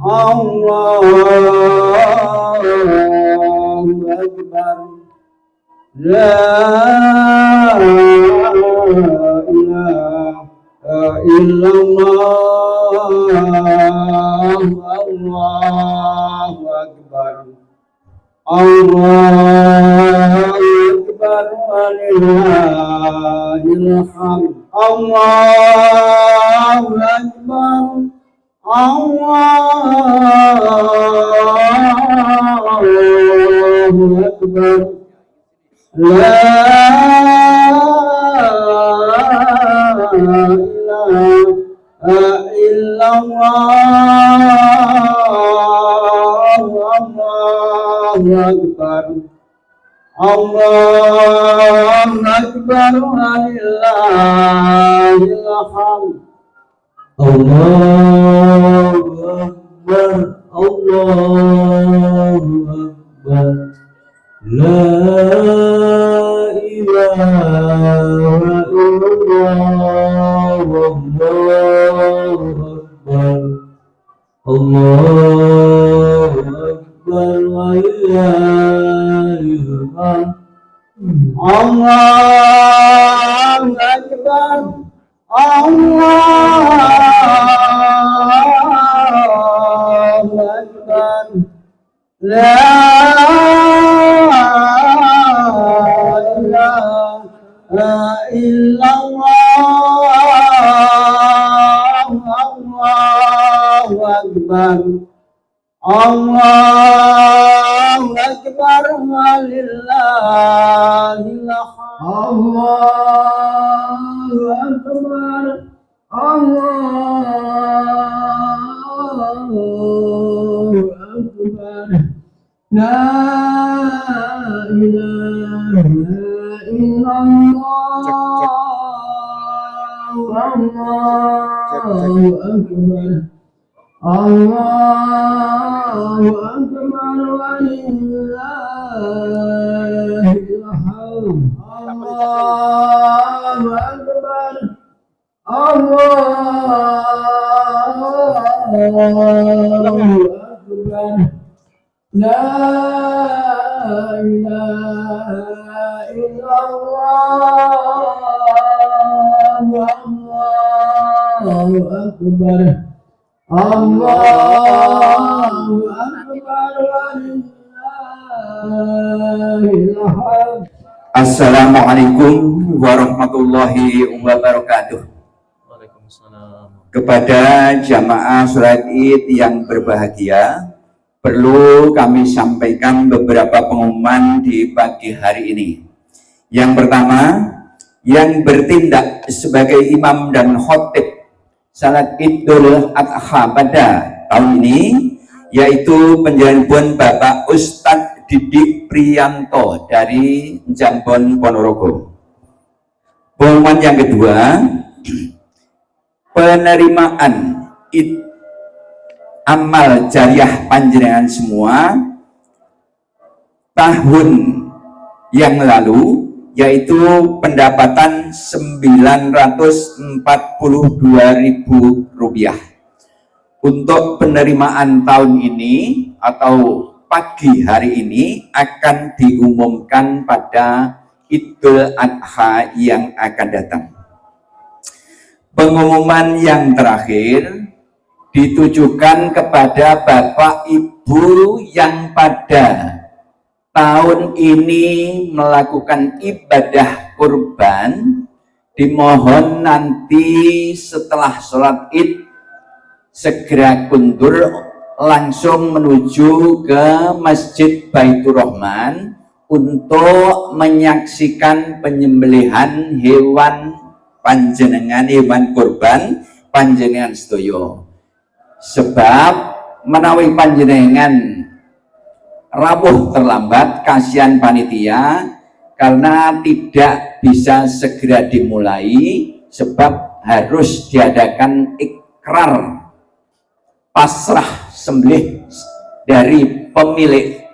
Allahu Akbar. La ilaha illallah. Allahu Akbar. Allahu Akbar walillahil hamd. Allahu Akbar. Allahu Akbar. La ilaha illallah. Allahu Akbar. Allahu Akbar walillahil hamd. Allahu Akbar. Allahu Akbar. La ilaha illallah. Allahu Akbar. Allahu Akbar walillahil hamd. Allahu Akbar. Allahu Akbar. La ilaha illallah. Allahu Akbar. Allahu Akbar walillahil hamd. Allahu Akbar. Allahu Akbar. La ilaha illallah. Allahu Akbar. Allahu Akbar walillahil hamd. Allahu Akbar. Allahu Akbar. La ilaha illallah. Allahu Akbar. Allahu Akbar walillahil hamd. Assalamualaikum warahmatullahi wabarakatuh. Waalaikumsalam. Kepada jamaah sholat Id yang berbahagia, perlu kami sampaikan beberapa pengumuman di pagi hari ini. Yang pertama, yang bertindak sebagai imam dan khotib salat Idul Adha pada tahun ini, yaitu Penjambon Bapak Ustadz Didik Priyanto dari Jambon Ponorogo. Pengumuman yang kedua, penerimaan amal jariah panjenengan semua tahun yang lalu, yaitu pendapatan Rp942.000. Untuk penerimaan tahun ini atau pagi hari ini akan diumumkan pada Idul Adha yang akan datang. Pengumuman yang terakhir ditujukan kepada Bapak Ibu yang pada tahun ini melakukan ibadah kurban. Dimohon nanti setelah sholat Id segera kundur langsung menuju ke Masjid Baitur Rahman untuk menyaksikan penyembelihan hewan panjenengan, hewan kurban panjenengan sedoyo. Sebab menawi panjenengan rawuh terlambat, kasihan panitia karena tidak bisa segera dimulai sebab harus diadakan ikrar pasrah sembelih dari pemilik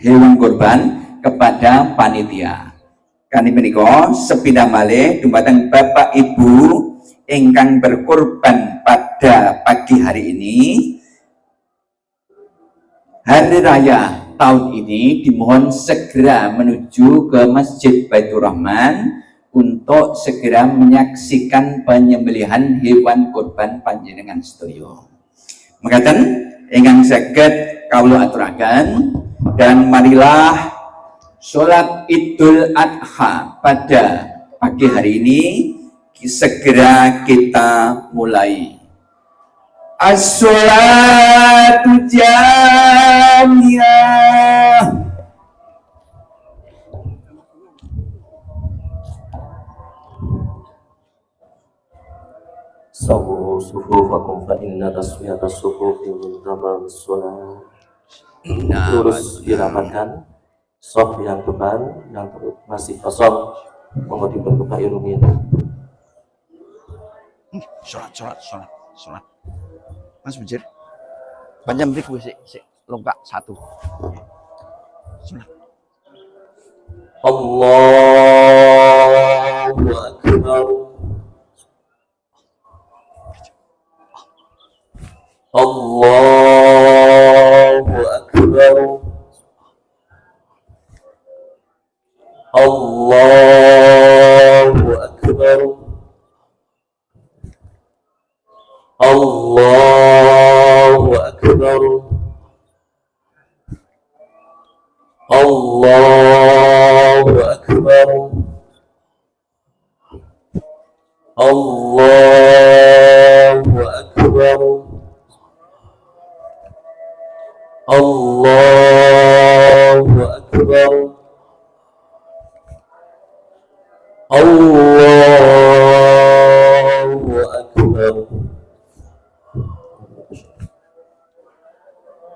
hewan kurban kepada panitia. Kami menika sepindah malih dumateng Bapak Ibu ingkang berkurban pada pagi hari ini, hari raya tahun ini dimohon segera menuju ke Masjid Baitur Rahman untuk segera menyaksikan penyembelihan hewan kurban panjenengan sedaya. Mekaten ingkang saged kawula aturaken, dan marilah sholat Idul Adha pada pagi hari ini segera kita mulai. As-sholatu jamiyah. Sawu sufufakum fa inna taswiyata sufufi min tamamis sholat. Lurus dirapatkan, sof yang depan yang masih kosong mohon dibuka irumin. Sholat. Mas Bujir, panjang beri gue sih longkak satu. Sholat. Allahu Akbar. Allahu Akbar. Allahu Akbar. Allahu Akbar. Allahu Akbar. Allahu Akbar. Allahu Akbar. Allahu Akbar.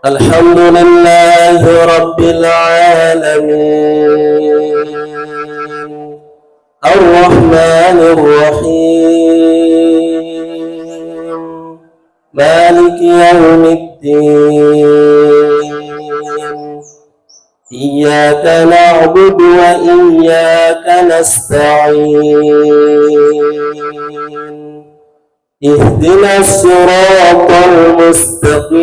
Alhamdulillahi Rabbil Alamin, Ar-Rahmanir Rahim, Maliki Yawmiddin, Iyyaka na'budu wa iyyaka nasta'in, Ihdinas siratal mustaqim,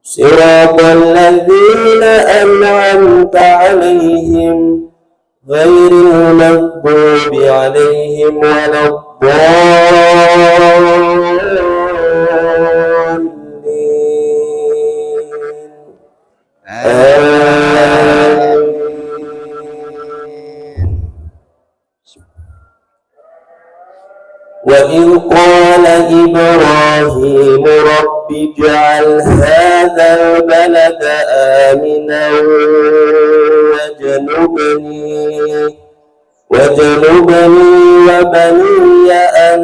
siratal ladzina an'amta 'alaihim ghairil maghdubi 'alaihim waladdallin. وَإِذْ قَالَ إِبْرَاهِيمُ رَبِّ اجْعَلْ هَذَا الْبَلَدَ آمِنًا وَاجْنُبْنِي وَبَنِيَّ أَن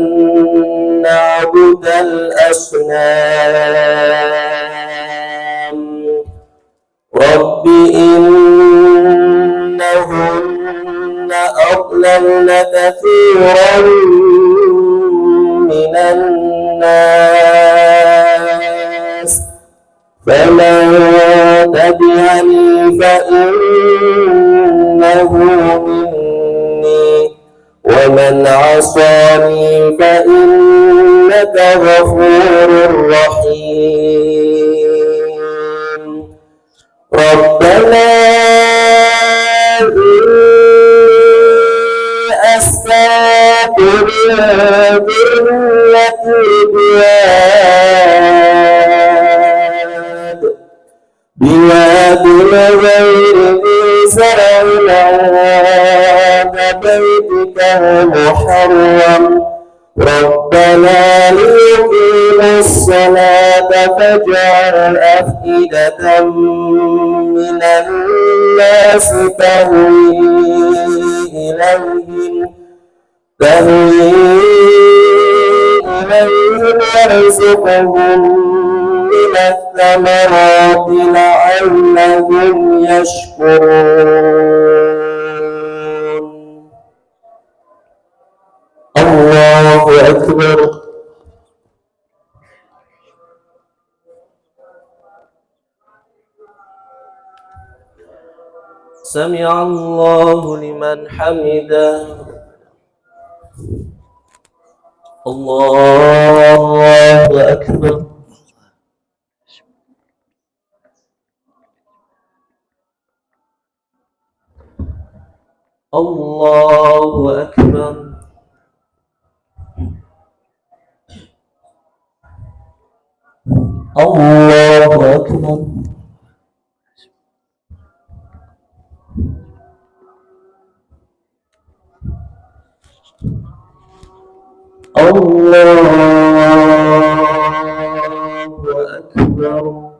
نَّعْبُدَ الْأَصْنَامَ رَبِّ إِنَّهُنَّ أَضْلَلْنَ كَثِيرًا من الناس فمن تبعني فإنه مني ومن عصاني فإنك غفور رحيم. ربنا أسكنت من ذريتي بواد غير ذي زرع عند بيتك المحرم ربنا ليقيموا الصلاة فاجعل أفئدة من الناس تهوي إليهم وارزقهم من الثمرات لعلهم يشكرون. الله أكبر. سمع الله لمن حمده. الله أكبر. Allahu Akbar. Allahu Akbar. Allahu Akbar.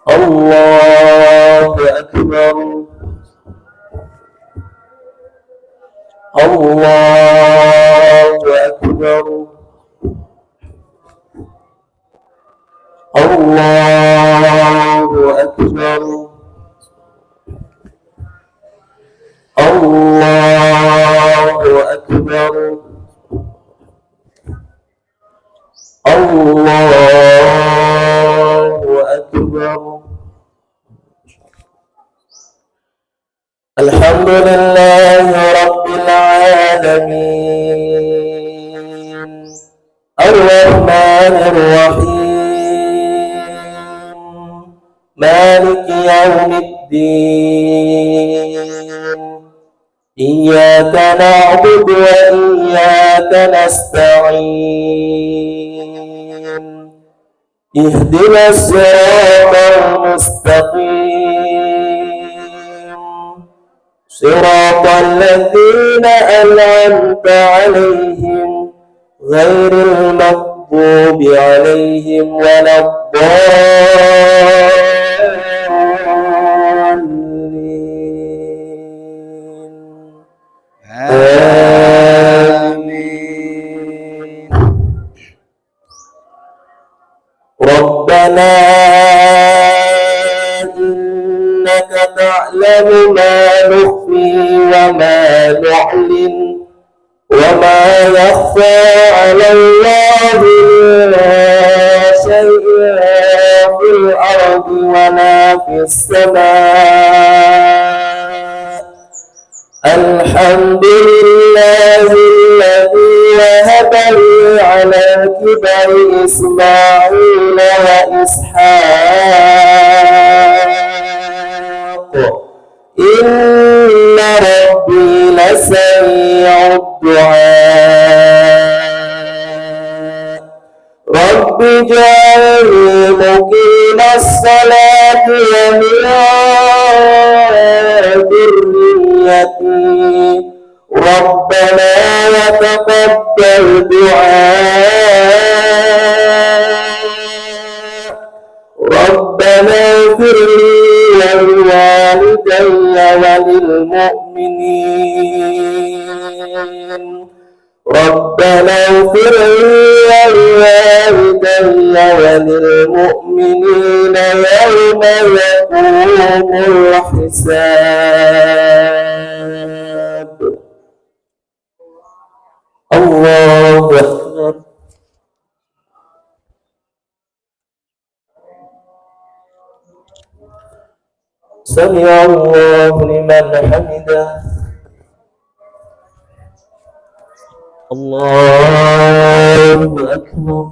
Allahu Akbar. Allahu Akbar. Allahu Akbar. Allahu Akbar. Allahu Akbar. Alhamdulillahi Rabbil Alamin, Ar-Rahmanir Rahim, Maliki Yawmiddin, Iyyaka na'budu wa iyyaka nasta'in, Ihdinas siratal mustaqim, صراط الذين أنعمت عليهم غير المغضوب عليهم ولا الضالين. آمين. ربنا إنك تعلم ما نخفي وما نعلن وما يخفى على الله من شيء في الأرض ولا في السماء. الحمد لله الذي وهب لي على الكبر إسماعيل وإسحاق إن ربي لسميع الدعاء. رب اجعلني مقيم الصلاة ومن ذريتي ربنا وتقبل دعاء. ربنا اغفر لي ولوالدي وللمؤمنين. ربنا اغفر لي ولوالدي وللمؤمنين يوم يقوم الحساب. الله أكبر. سمع الله لمن حمده. الله أكبر.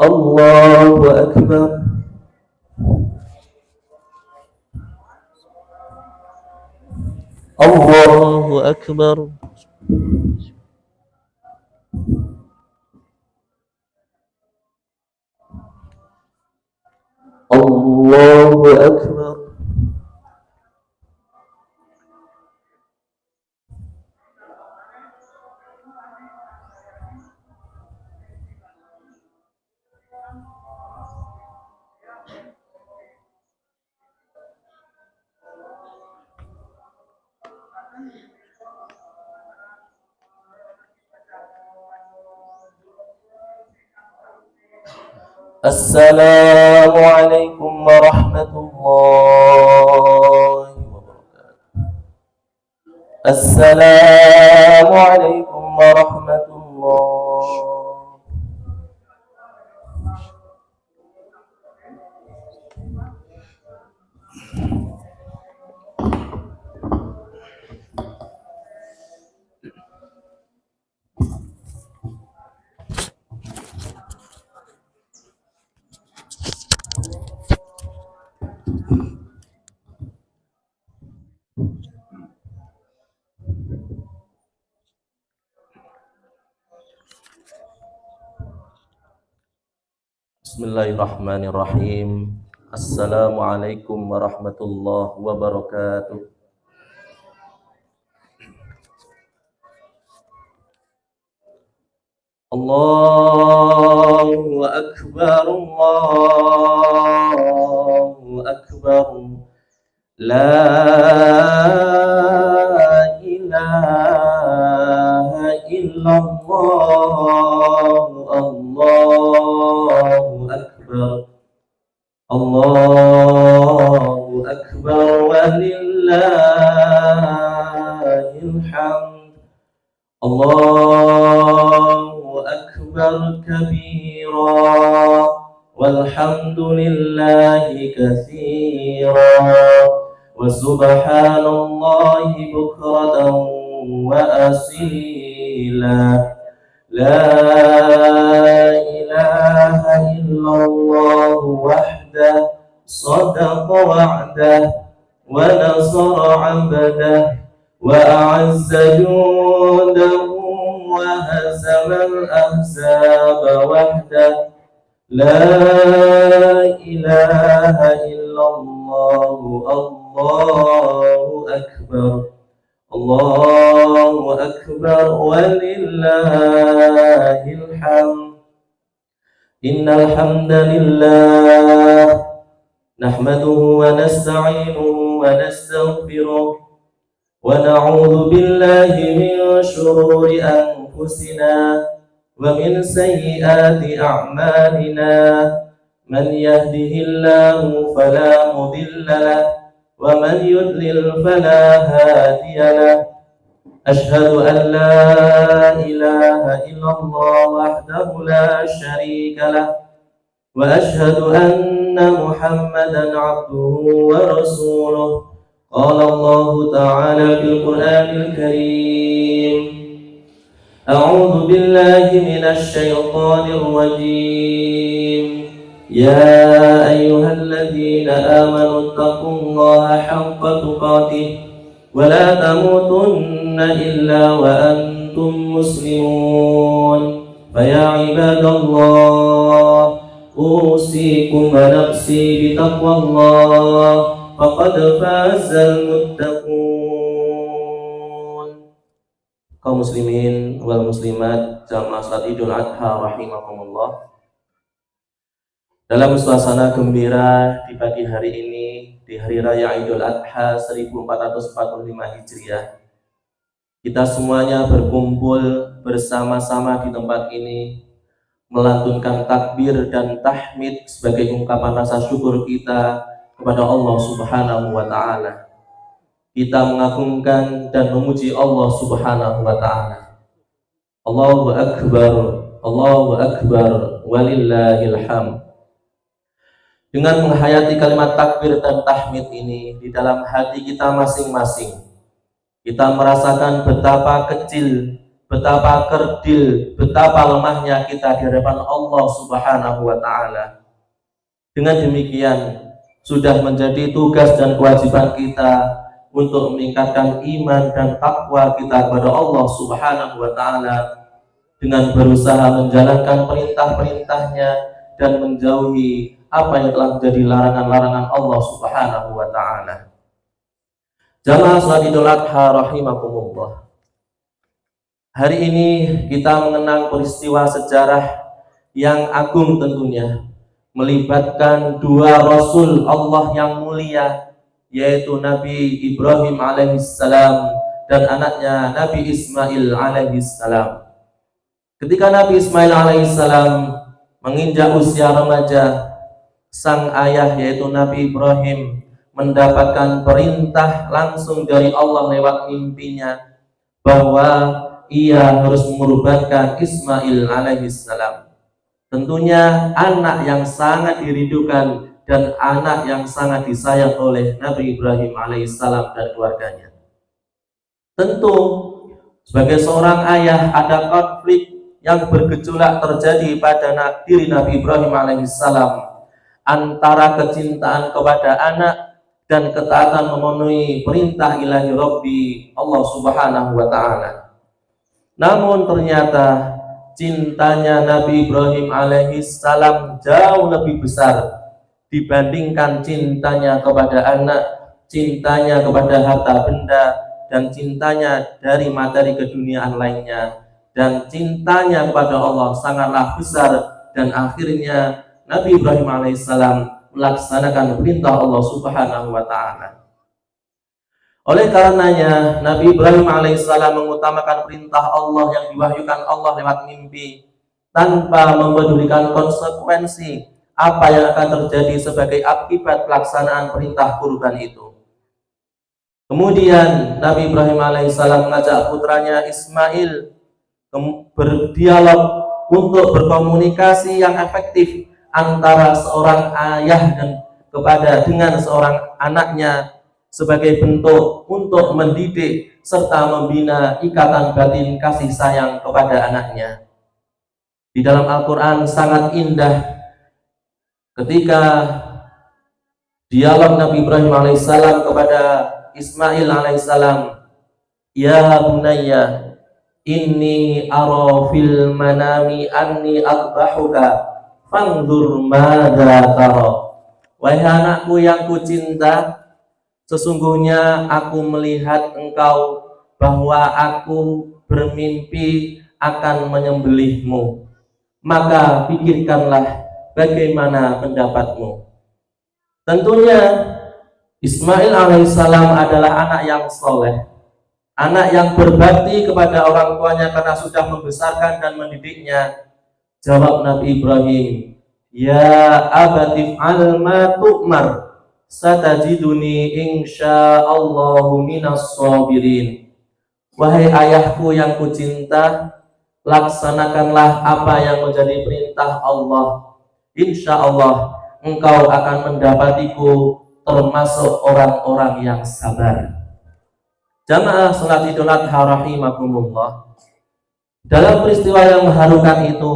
الله أكبر. الله أكبر. الله أكبر. السلام عليكم ورحمة الله وبركاته. السلام عليكم ورحمة الله. Bismillahirrahmanirrahim. Assalamualaikum warahmatullahi wabarakatuh. Allahu akbar, Allahu akbar. La ilaha illallah. Allahu akbar. Allahu akbar walillahil hamd. Allahu akbar kabira walhamdulillahi katsira wa subhanallahi bukratan wa asila. La ilaha illallah wahdah sadaqa wa'dah wa nasara 'abdah wa a'azza jundahu wa hazama al-ahzaba wahdah. La ilaha illallah. Allahu akbar. Allahu akbar walillahil hamd. Innal hamdalillah nahmaduhu wa nasta'inuhu wa nastaghfiruh wa na'udzu billahi min shururi anfusina wa min sayyiati a'malina. Man yahdihillahu fala mudilla lahu wa man yudlil fala hadiya lahu. Ashhadu an la ilaha illallah wahdahu la syarika lahu wa ashhadu anna Muhammadan 'abduhu wa rasuluh. Qala Allah ta'ala fil Qur'anil Karim. A'udzu billahi minasy syaithanir rajim. Ya ayyuhalladzina amanu taqullaha haqqa tuqatih wa la tamutunna illa wa antum muslimun. Fa ya ibadallah usikum wa nafsi bitaqwallah faqad fazal muttaqun. Kaum muslimin wal muslimat jamaah salat Idul Adha rahimakumullah. Dalam suasana gembira di pagi hari ini, di hari raya Idul Adha 1445 Hijriah, kita semuanya berkumpul bersama-sama di tempat ini, melantunkan takbir dan tahmid sebagai ungkapan rasa syukur kita kepada Allah Subhanahu wa Ta'ala. Kita mengagungkan dan memuji Allah Subhanahu wa Ta'ala. Allahu akbar, Allahu akbar, walillahil hamd. Dengan menghayati kalimat takbir dan tahmid ini di dalam hati kita masing-masing, kita merasakan betapa kecil, betapa kerdil, betapa lemahnya kita di hadapan Allah Subhanahu wa Ta'ala. Dengan demikian, sudah menjadi tugas dan kewajiban kita untuk meningkatkan iman dan takwa kita kepada Allah Subhanahu wa Ta'ala dengan berusaha menjalankan perintah-perintahnya dan menjauhi apa yang telah menjadi larangan-larangan Allah Subhanahu wa Ta'ala. Jamaah salat Idul Adha rahimakumullah. Hari ini kita mengenang peristiwa sejarah yang agung tentunya, melibatkan dua Rasul Allah yang mulia, yaitu Nabi Ibrahim alaihissalam dan anaknya Nabi Ismail alaihissalam. Ketika Nabi Ismail alaihissalam menginjak usia remaja, sang ayah yaitu Nabi Ibrahim mendapatkan perintah langsung dari Allah lewat mimpinya bahwa ia harus mengorbankan Ismail alaihissalam. Tentunya anak yang sangat dirindukan dan anak yang sangat disayang oleh Nabi Ibrahim alaihissalam dan keluarganya. Tentu sebagai seorang ayah ada konflik yang bergejolak terjadi pada diri Nabi Ibrahim alaihissalam antara kecintaan kepada anak dan ketaatan memenuhi perintah ilahi Rabbi Allah Subhanahu wa Ta'ala. Namun ternyata cintanya Nabi Ibrahim alaihissalam jauh lebih besar dibandingkan cintanya kepada anak, cintanya kepada harta benda, dan cintanya dari materi keduniaan lainnya, dan cintanya kepada Allah sangatlah besar. Dan akhirnya Nabi Ibrahim alaihissalam melaksanakan perintah Allah subhanahu wa ta'ala. Oleh karenanya Nabi Ibrahim alaihissalam mengutamakan perintah Allah yang diwahyukan Allah lewat mimpi tanpa mempedulikan konsekuensi apa yang akan terjadi sebagai akibat pelaksanaan perintah kurban itu. Kemudian Nabi Ibrahim alaihissalam mengajak putranya Ismail berdialog untuk berkomunikasi yang efektif antara seorang ayah dengan seorang anaknya sebagai bentuk untuk mendidik serta membina ikatan batin kasih sayang kepada anaknya. Di dalam Al-Quran sangat indah ketika dialog Nabi Ibrahim alaihissalam kepada Ismail alaihissalam, "Ya bunayya, inni ara fil manami anni adbahuka, fanzur madza tara." Wahai anakku yang kucinta, sesungguhnya aku melihat engkau bahwa aku bermimpi akan menyembelihmu. Maka pikirkanlah bagaimana pendapatmu. Tentunya Ismail alaihissalam adalah anak yang soleh, anak yang berbakti kepada orang tuanya karena sudah membesarkan dan mendidiknya. Jawab Nabi Ibrahim, "Ya abati f'al ma tu'mar, satajiduni insyaallahu minas sabirin." Wahai ayahku yang kucinta, laksanakanlah apa yang menjadi perintah Allah. Insya Allah engkau akan mendapatiku termasuk orang-orang yang sabar. Jamaah salat Idul Adha rahimakumullah. Dalam peristiwa yang mengharukan itu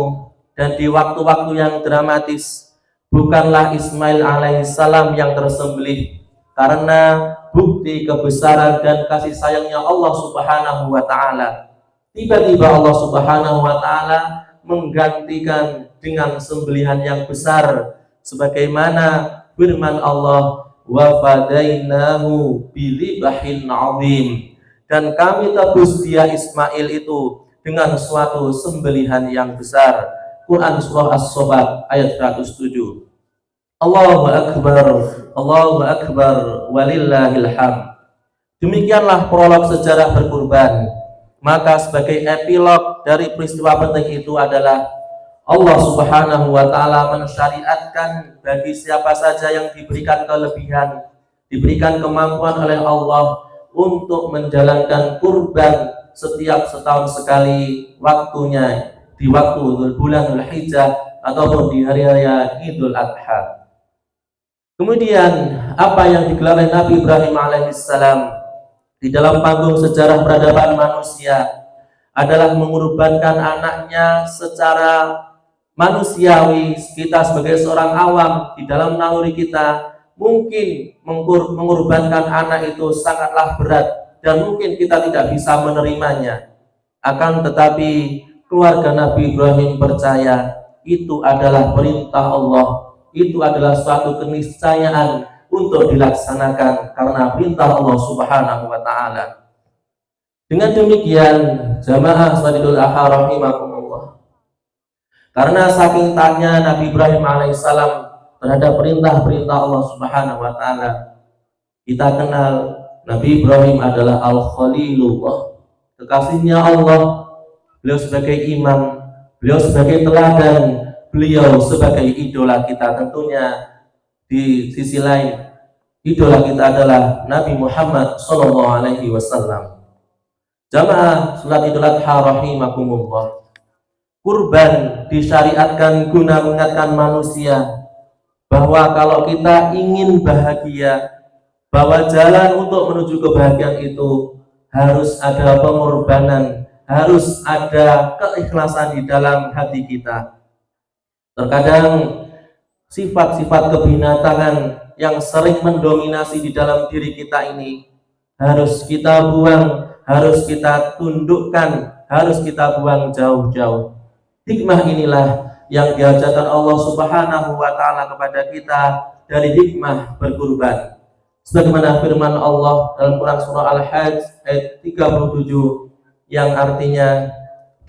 dan di waktu-waktu yang dramatis, bukanlah Ismail alaihissalam yang tersembelih, karena bukti kebesaran dan kasih sayangnya Allah subhanahu wa ta'ala. Tiba-tiba Allah subhanahu wa ta'ala menggantikan dengan sembelihan yang besar, sebagaimana firman Allah, "Wa fadainahu bilibahin azim." Dan kami tebus dia Ismail itu dengan suatu sembelihan yang besar. Quran surah As-Sabat ayat 107. Allahu akbar, Allahu akbar, walillahil hamd. Demikianlah prolog sejarah berkurban. Maka sebagai epilog dari peristiwa penting itu adalah Allah subhanahu wa ta'ala mensyariatkan bagi siapa saja yang diberikan kelebihan, diberikan kemampuan oleh Allah untuk menjalankan kurban setiap setahun sekali waktunya, di waktu bulan Dzulhijjah ataupun di hari raya Idul Adha. Kemudian apa yang digelar oleh Nabi Ibrahim alaihissalam di dalam panggung sejarah peradaban manusia adalah mengorbankan anaknya secara manusiawi. Kita sebagai seorang awam di dalam naluri kita mungkin mengorbankan anak itu sangatlah berat dan mungkin kita tidak bisa menerimanya. Akan tetapi keluarga Nabi Ibrahim percaya itu adalah perintah Allah, itu adalah suatu keniscayaan untuk dilaksanakan karena perintah Allah subhanahu wa ta'ala. Dengan demikian jamaah salat Idul Adha rahimakumullah, karena saking taatnya Nabi Ibrahim alaihissalam terhadap perintah-perintah Allah subhanahu wa ta'ala, kita kenal Nabi Ibrahim adalah Al-Khalilullah, kekasihnya Allah. Beliau sebagai imam, beliau sebagai teladan, beliau sebagai idola kita. Tentunya di sisi lain idola kita adalah Nabi Muhammad SAW. Jamaah salat Idul Adha rahimakumullah, kurban disyariatkan guna mengingatkan manusia bahwa kalau kita ingin bahagia, bahwa jalan untuk menuju kebahagiaan itu harus ada pengorbanan, harus ada keikhlasan di dalam hati kita. Terkadang sifat-sifat kebinatangan yang sering mendominasi di dalam diri kita ini harus kita buang, harus kita tundukkan, harus kita buang jauh-jauh. Hikmah inilah yang diajarkan Allah Subhanahu wa taala kepada kita dari hikmah berkurban. Sebagaimana firman Allah dalam Quran surah Al-Hajj ayat 37 yang artinya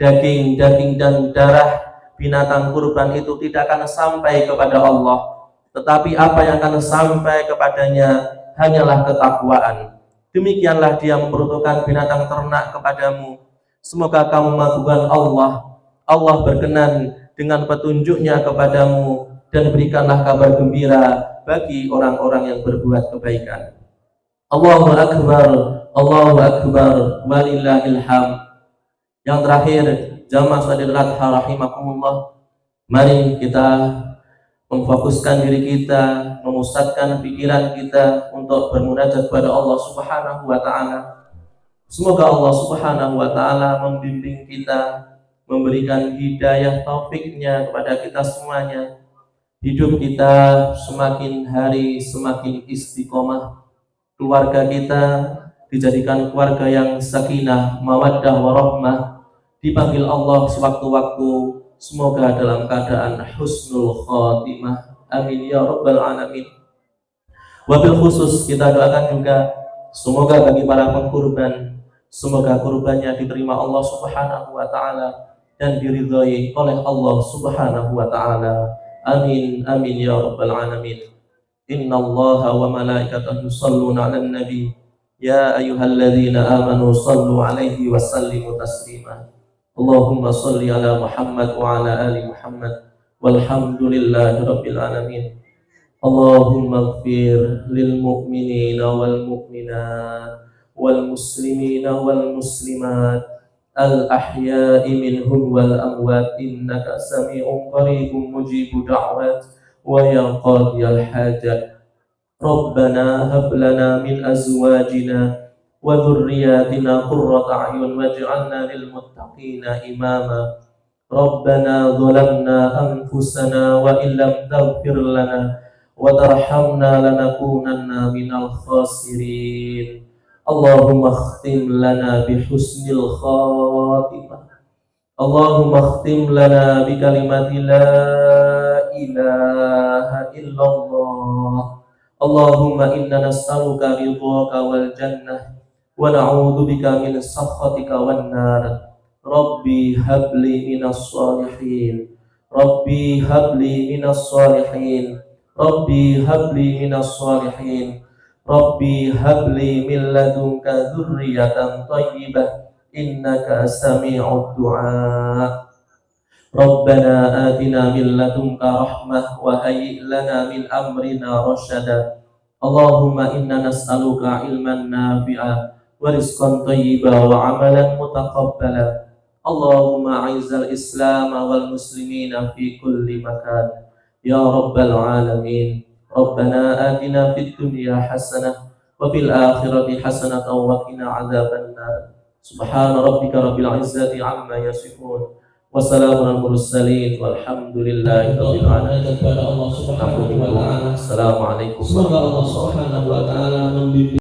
daging dan darah binatang kurban itu tidak akan sampai kepada Allah, tetapi apa yang akan sampai kepadanya hanyalah ketakwaan. Demikianlah dia memperuntukkan binatang ternak kepadamu. Semoga kamu mengagungkan Allah. Allah berkenan dengan petunjuknya kepadamu, dan berikanlah kabar gembira bagi orang-orang yang berbuat kebaikan. Allahu Akbar, Allahu Akbar, walillahil hamd. Yang terakhir, jamaah hadirat rahimakumullah, mari kita memfokuskan diri kita, memusatkan pikiran kita untuk bermunajat kepada Allah Subhanahu wa taala. Semoga Allah Subhanahu wa taala membimbing kita, memberikan hidayah taufiknya kepada kita semuanya. Hidup kita semakin hari semakin istiqomah. Keluarga kita dijadikan keluarga yang sakinah, mawaddah, warahmah. Dipanggil Allah sewaktu-waktu, semoga dalam keadaan husnul khotimah. Amin ya rabbal alamin. Wabil khusus kita doakan juga semoga bagi para pengkurban, semoga kurbannya diterima Allah Subhanahu wa taala dan diridhai oleh Allah Subhanahu wa taala. Amin amin ya rabbal alamin. Innallaha wa malaikatahu yusholluna 'alan nabi ya ayyuhalladzina amanu shallu 'alaihi wa sallimu taslima. Allahumma shalli ala Muhammad wa ala ali Muhammad walhamdulillahi rabbil alamin. Allahumma ighfir lil mu'minina wal mu'minat wal muslimina wal muslimat al ahya'i minhum wal amwat innaka sami'un qaribun mujibud da'wat wa ya qadiyal hajat. Rabbana hab lana min azwajina wa dhurriyyatina qurrata a'yun waj'alna lil muttaqina imama. Rabbana zalamna anfusana wa illam taghfir lana wa tarhamna lanakunanna minal khasirin. Allahumma khtim lana bi husnil khatimah. Allahumma khtim lana bi kalimati la ilaha illallah. Allahumma inna nas'aluka ridhaka wal jannah wa na'udzu bika min sakhatika wan nar. Rabbi habli minas salihin. Rabbi habli minas salihin. Rabbi habli minas salihin. Rabbi habli min ladunka dzurriyyatan thayyibah innaka sami'ud du'a. Rabbana atina min ladunka rahmah wa hayyi' lana min amrina rasyada. Allahumma inna nas'aluka ilman nafi'a wa rizqan thayyiba wa amalan mutaqabbala. Allahumma a'izzal islam wal muslimina fi kulli makan ya rabbal alamin. Rabbana atina fid dunya hasanah wa fil akhirati hasanah wa qina adzaban nar. Subhana rabbika rabbil izzati amma yasifun wa salamun alal mursalin walhamdulillahi rabbil alamin. Assalamualaikum warahmatullahi wabarakatuh.